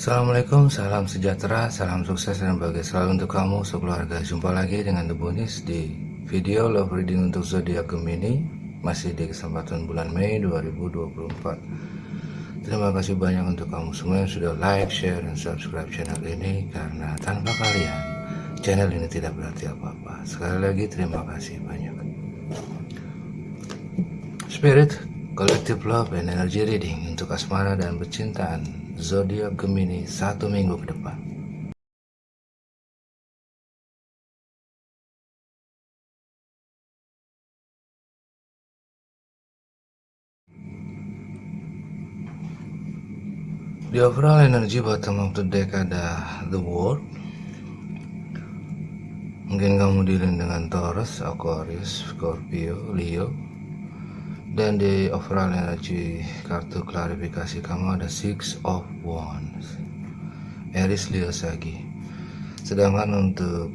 Assalamualaikum, salam sejahtera, salam sukses dan bahagia selalu untuk kamu sekeluarga. Jumpa lagi dengan The Bonis di video love reading untuk zodiak Gemini, masih di kesempatan bulan Mei 2024. Terima kasih banyak untuk kamu semua yang sudah like, share, dan subscribe channel ini, karena tanpa kalian channel ini tidak berarti apa-apa. Sekali lagi terima kasih banyak. Spirit, Collective Love and Energy Reading untuk asmara dan percintaan zodiak Gemini 1 minggu ke depan. Di overall energy bottom of the deck ada The World. Mungkin kamu dealing dengan Taurus, Aquarius, Scorpio, Leo. Dan di overall energy kartu klarifikasi kamu ada Six of Wands, Aries, Leo, Sagi. Sedangkan untuk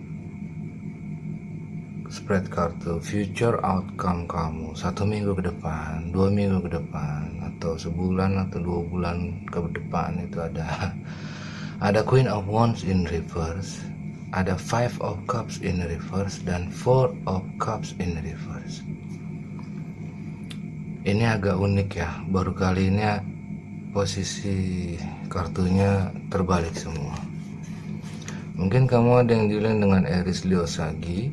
spread kartu future outcome kamu 1 minggu ke depan, 2 minggu ke depan, atau sebulan atau 2 bulan ke depan, itu ada Queen of Wands in reverse, ada Five of Cups in reverse, dan Four of Cups in reverse. Ini agak unik ya, baru kali ini posisi kartunya terbalik semua. Mungkin kamu ada yang dealing dengan Aries, Leo, Sagi,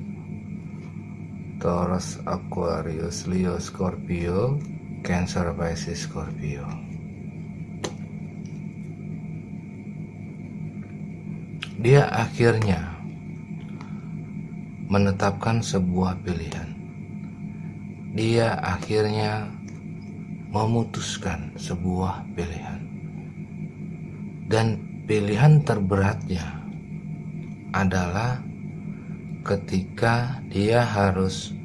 Taurus, Aquarius, Leo, Scorpio, Cancer, Pisces, Scorpio. Dia akhirnya menetapkan sebuah pilihan. Dia akhirnya memutuskan sebuah pilihan. Dan pilihan terberatnya adalah ketika dia harus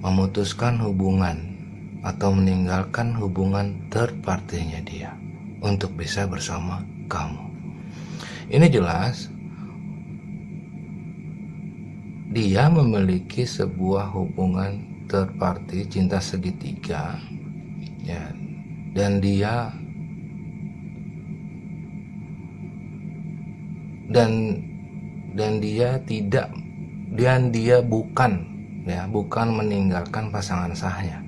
memutuskan hubungan atau meninggalkan hubungan third party-nya dia untuk bisa bersama kamu. Ini jelas dia memiliki sebuah hubungan third party, cinta segitiga ya, dan dia bukan meninggalkan pasangan sahnya,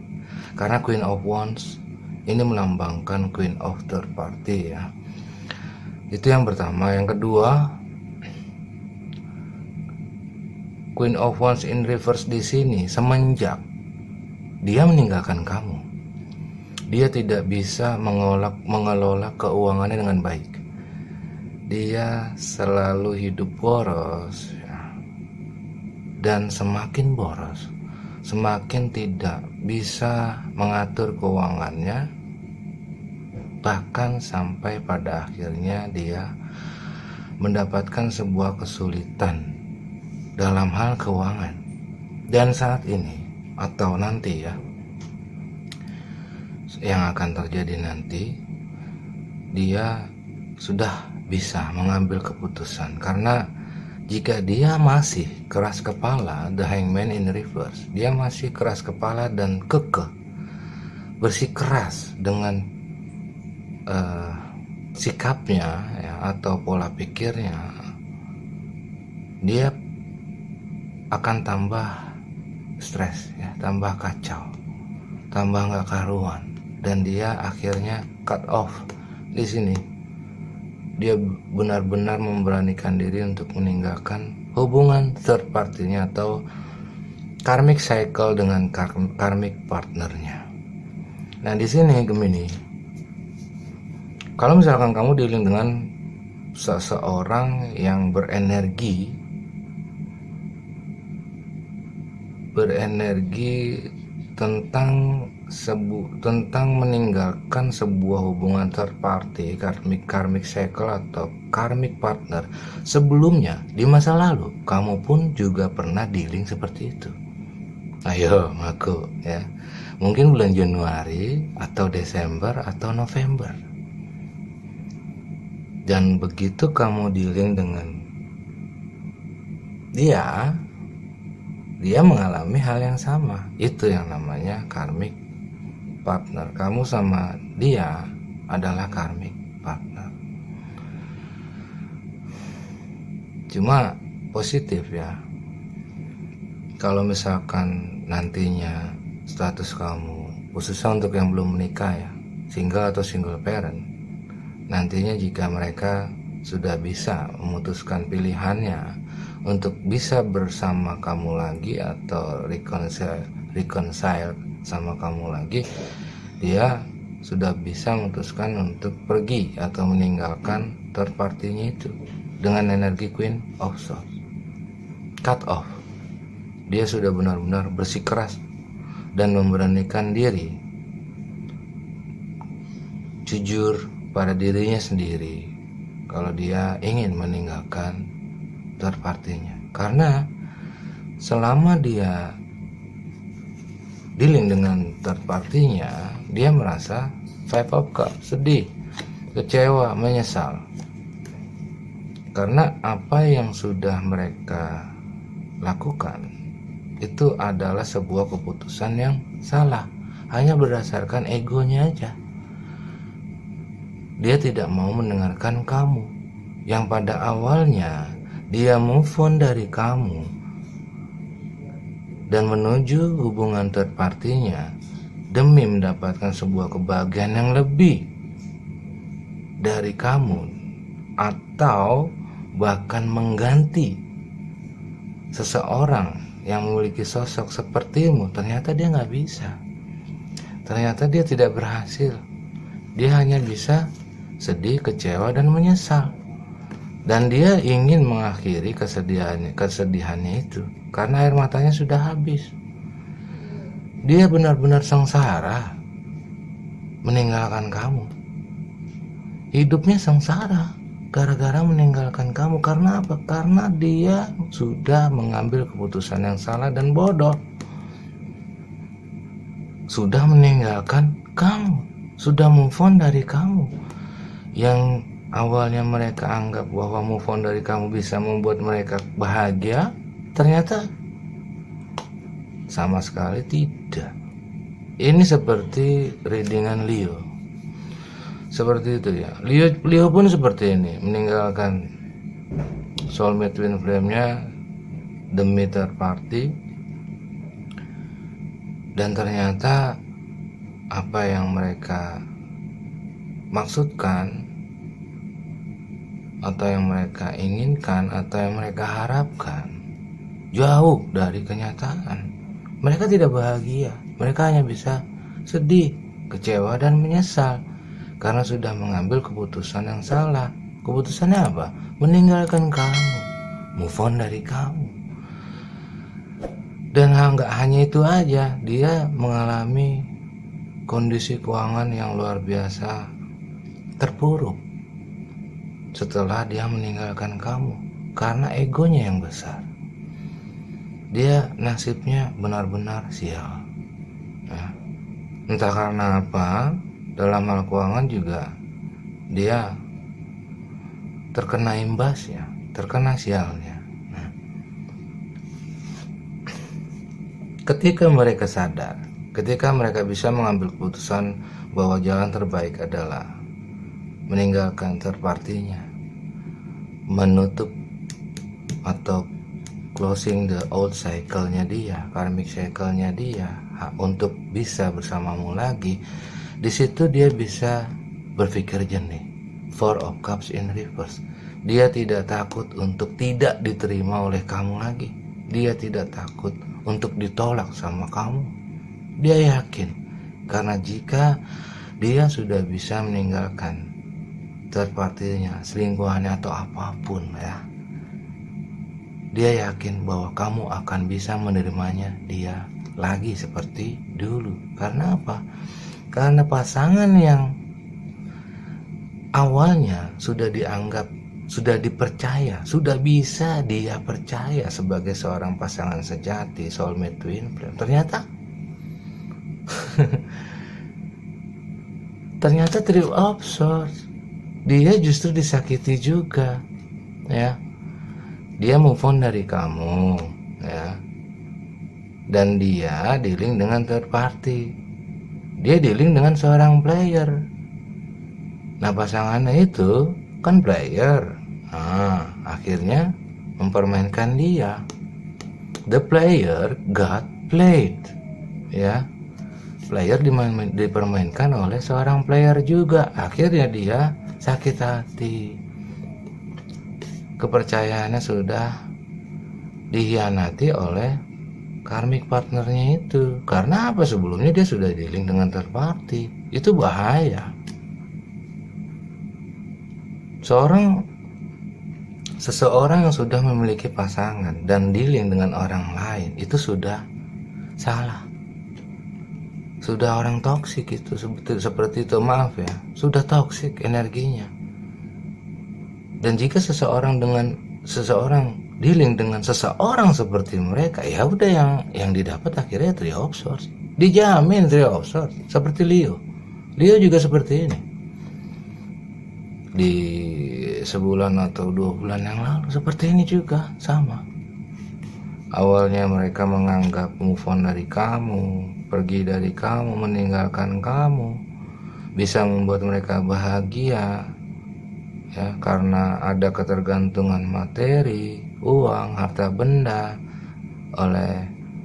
karena Queen of Wands ini melambangkan Queen of third party ya. Itu yang pertama. Yang kedua, Queen of Wands in reverse di sini, semenjak dia meninggalkan kamu, dia tidak bisa mengelola keuangannya dengan baik. Dia selalu hidup boros ya. Dan semakin boros, semakin tidak bisa mengatur keuangannya, bahkan sampai pada akhirnya dia mendapatkan sebuah kesulitan dalam hal keuangan. Dan saat ini atau nanti ya, yang akan terjadi nanti, dia sudah bisa mengambil keputusan. Karena jika dia masih keras kepala, the Hangman in reverse, dia masih keras kepala dan kekeh, bersikeras dengan sikapnya ya, atau pola pikirnya, dia akan tambah stres ya, tambah kacau, tambah nggak karuan, dan dia akhirnya cut off di sini. Dia benar-benar memberanikan diri untuk meninggalkan hubungan third party-nya atau karmic cycle dengan karmic partnernya. Nah, di sini Gemini, kalau misalkan kamu dealing dengan seseorang yang berenergi tentang meninggalkan sebuah hubungan third party, karmic cycle atau karmic partner. Sebelumnya di masa lalu kamu pun juga pernah dealing seperti itu. Ayo ngaku ya, mungkin bulan Januari atau Desember atau November. Dan begitu kamu dealing dengan dia mengalami hal yang sama. Itu yang namanya karmic partner. Kamu sama dia adalah karmic partner. Cuma positif ya, kalau misalkan nantinya status kamu, khususnya untuk yang belum menikah ya, single atau single parent, nantinya jika mereka sudah bisa memutuskan pilihannya untuk bisa bersama kamu lagi atau reconcile sama kamu lagi, dia sudah bisa memutuskan untuk pergi atau meninggalkan third party-nya itu dengan energi Queen of Swords. Cut off. Dia sudah benar-benar bersikeras dan memberanikan diri jujur pada dirinya sendiri kalau dia ingin meninggalkan third party-nya. Karena selama dia dealing dengan third party-nya, dia merasa Five of Cups, sedih, kecewa, menyesal. Karena apa yang sudah mereka lakukan itu adalah sebuah keputusan yang salah, hanya berdasarkan egonya aja. Dia tidak mau mendengarkan kamu, yang pada awalnya dia move on dari kamu dan menuju hubungan third party-nya demi mendapatkan sebuah kebahagiaan yang lebih dari kamu, atau bahkan mengganti seseorang yang memiliki sosok sepertimu. Ternyata dia nggak bisa, ternyata dia tidak berhasil. Dia hanya bisa sedih, kecewa, dan menyesal. Dan dia ingin mengakhiri kesedihannya itu karena air matanya sudah habis. Dia benar-benar sengsara meninggalkan kamu. Hidupnya sengsara gara-gara meninggalkan kamu. Karena apa? Karena dia sudah mengambil keputusan yang salah dan bodoh. Sudah meninggalkan kamu, sudah move on dari kamu. Yang awalnya mereka anggap bahwa move on dari kamu bisa membuat mereka bahagia, ternyata sama sekali tidak. Ini seperti readingan Leo, seperti itu ya. Leo pun seperti ini, meninggalkan soulmate twin flame-nya demi third party, dan ternyata apa yang mereka maksudkan atau yang mereka inginkan atau yang mereka harapkan jauh dari kenyataan. Mereka tidak bahagia, mereka hanya bisa sedih, kecewa, dan menyesal karena sudah mengambil keputusan yang salah. Keputusannya apa? Meninggalkan kamu, move on dari kamu. Dan nggak hanya itu aja, dia mengalami kondisi keuangan yang luar biasa terpuruk setelah dia meninggalkan kamu karena egonya yang besar. Dia nasibnya benar-benar sial. Nah, entah karena apa, dalam hal keuangan juga dia terkena imbasnya, terkena sialnya. Nah, ketika mereka sadar, ketika mereka bisa mengambil keputusan bahwa jalan terbaik adalah meninggalkan third party-nya, menutup atau closing the old cycle-nya dia, karmic cycle-nya dia, untuk bisa bersamamu lagi. Di situ dia bisa berpikir jernih. Four of Cups in reverse. Dia tidak takut untuk tidak diterima oleh kamu lagi. Dia tidak takut untuk ditolak sama kamu. Dia yakin karena jika dia sudah bisa meninggalkan third party-nya, selingkuhannya atau apapun ya, dia yakin bahwa kamu akan bisa menerimanya dia lagi seperti dulu. Karena apa? Karena pasangan yang awalnya sudah dianggap, sudah dipercaya, sudah bisa dia percaya sebagai seorang pasangan sejati, soulmate twin flame, ternyata Three of Swords, dia justru disakiti juga ya. Dia move on dari kamu ya, dan dia dealing dengan third party, dia dealing dengan seorang player. Nah pasangannya itu kan player. Nah akhirnya mempermainkan dia. The player got played, ya. Player dipermainkan oleh seorang player juga. Akhirnya dia sakit hati. Kepercayaannya sudah dihianati oleh karmic partnernya itu. Karena apa? Sebelumnya dia sudah dealing dengan third party. Itu bahaya. Seseorang yang sudah memiliki pasangan dan dealing dengan orang lain itu sudah salah. Sudah orang toksik itu, seperti itu, maaf ya, sudah toksik energinya. Dan jika seseorang dealing dengan seseorang seperti mereka, ya udah yang didapat akhirnya Three of Swords. Dijamin Three of Swords, seperti Leo juga seperti ini. Di sebulan atau 2 bulan yang lalu seperti ini juga sama. Awalnya mereka menganggap move on dari kamu, pergi dari kamu, meninggalkan kamu, bisa membuat mereka bahagia, ya, karena ada ketergantungan materi, uang, harta benda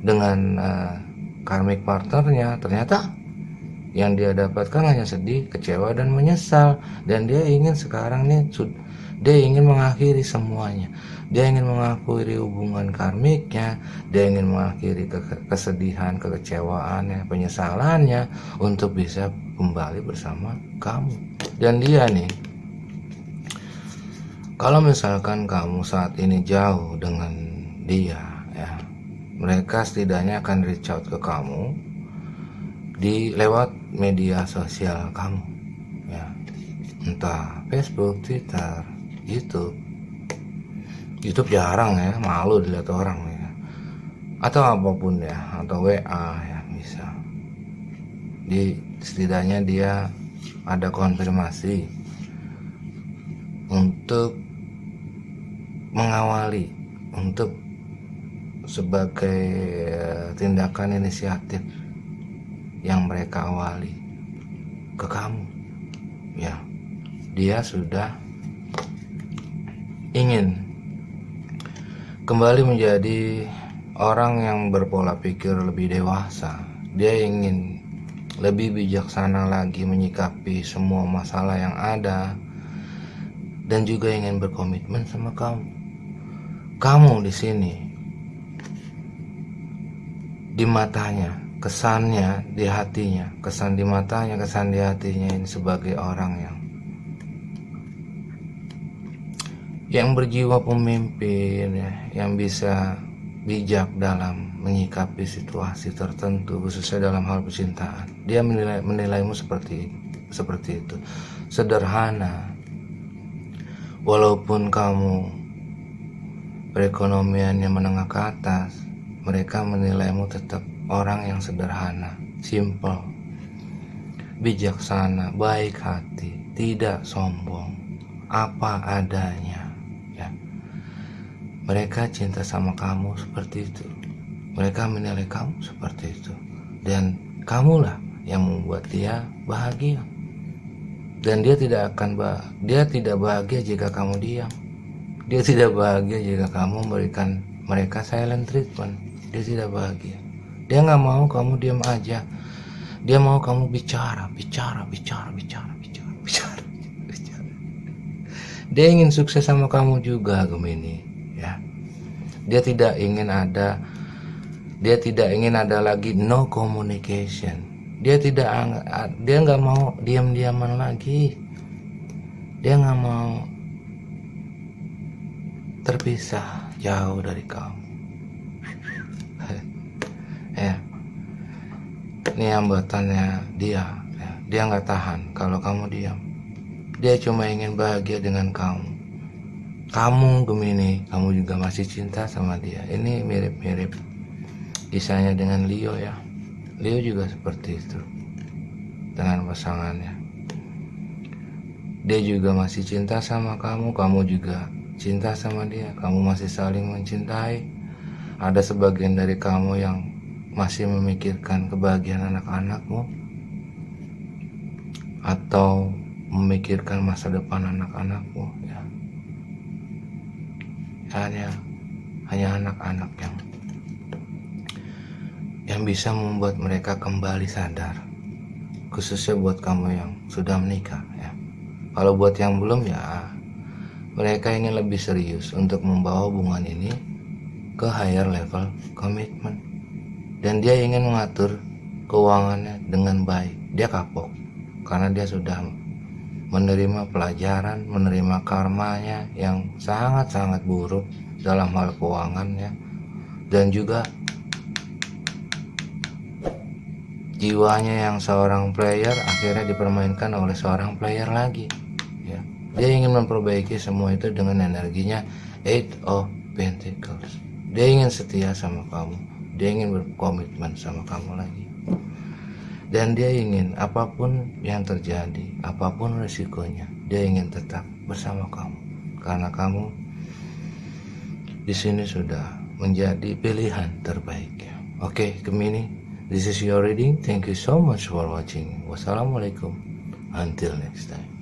dengan karmic partnernya. Ternyata yang dia dapatkan hanya sedih, kecewa, dan menyesal. Dan dia ingin sekarang nih, dia ingin mengakhiri semuanya. Dia ingin mengakhiri hubungan karmiknya. Dia ingin mengakhiri kesedihan, kekecewaannya, penyesalannya, untuk bisa kembali bersama kamu. Dan dia nih, kalau misalkan kamu saat ini jauh dengan dia, ya, mereka setidaknya akan reach out ke kamu lewat media sosial kamu, ya, entah Facebook, Twitter, YouTube jarang ya, malu dilihat orang ya, atau apapun ya, atau WA ya, bisa. Setidaknya dia ada konfirmasi untuk mengawali, untuk sebagai tindakan inisiatif yang mereka awali ke kamu, ya. Dia sudah ingin kembali menjadi orang yang berpola pikir lebih dewasa. Dia ingin lebih bijaksana lagi menyikapi semua masalah yang ada, dan juga ingin berkomitmen sama kamu. Kamu di sini, di matanya, kesannya di hatinya, kesan di matanya, kesan di hatinya ini sebagai orang yang berjiwa pemimpin, ya, yang bisa bijak dalam menyikapi situasi tertentu, khususnya dalam hal percintaan. Dia menilaimu seperti itu, sederhana. Walaupun kamu perekonomiannya menengah ke atas, mereka menilaimu tetap orang yang sederhana, simple, bijaksana, baik hati, tidak sombong, apa adanya. Mereka cinta sama kamu seperti itu. Mereka menilai kamu seperti itu. Dan kamulah yang membuat dia bahagia. Dan dia tidak bahagia jika kamu diam. Dia tidak bahagia jika kamu memberikan mereka silent treatment. Dia tidak bahagia. Dia nggak mau kamu diam aja. Dia mau kamu bicara. Dia ingin sukses sama kamu juga, Gemini. Ya, dia tidak ingin ada lagi no communication. Dia nggak mau diam-diaman lagi. Dia nggak mau terpisah jauh dari kamu. Ya, ini hambatannya dia. Ya, dia nggak tahan kalau kamu diam. Dia cuma ingin bahagia dengan kamu. Kamu Gemini, kamu juga masih cinta sama dia. Ini mirip-mirip kisahnya dengan Leo ya. Leo juga seperti itu dengan pasangannya. Dia juga masih cinta sama kamu, kamu juga cinta sama dia. Kamu masih saling mencintai. Ada sebagian dari kamu yang masih memikirkan kebahagiaan anak-anakmu, atau memikirkan masa depan anak-anakmu, ya. hanya anak-anak yang bisa membuat mereka kembali sadar, khususnya buat kamu yang sudah menikah ya. Kalau buat yang belum ya, mereka ingin lebih serius untuk membawa hubungan ini ke higher level komitmen, dan dia ingin mengatur keuangannya dengan baik. Dia kapok karena dia sudah menerima pelajaran, menerima karmanya yang sangat-sangat buruk dalam hal keuangannya, dan juga jiwanya yang seorang player akhirnya dipermainkan oleh seorang player lagi ya. Dia ingin memperbaiki semua itu dengan energinya Eight of Pentacles. Dia ingin setia sama kamu, dia ingin berkomitmen sama kamu lagi, dan dia ingin apapun yang terjadi, apapun resikonya, dia ingin tetap bersama kamu karena kamu di sini sudah menjadi pilihan terbaiknya. Oke, Gemini, this is your reading. Thank you so much for watching. Wassalamualaikum. Until next time.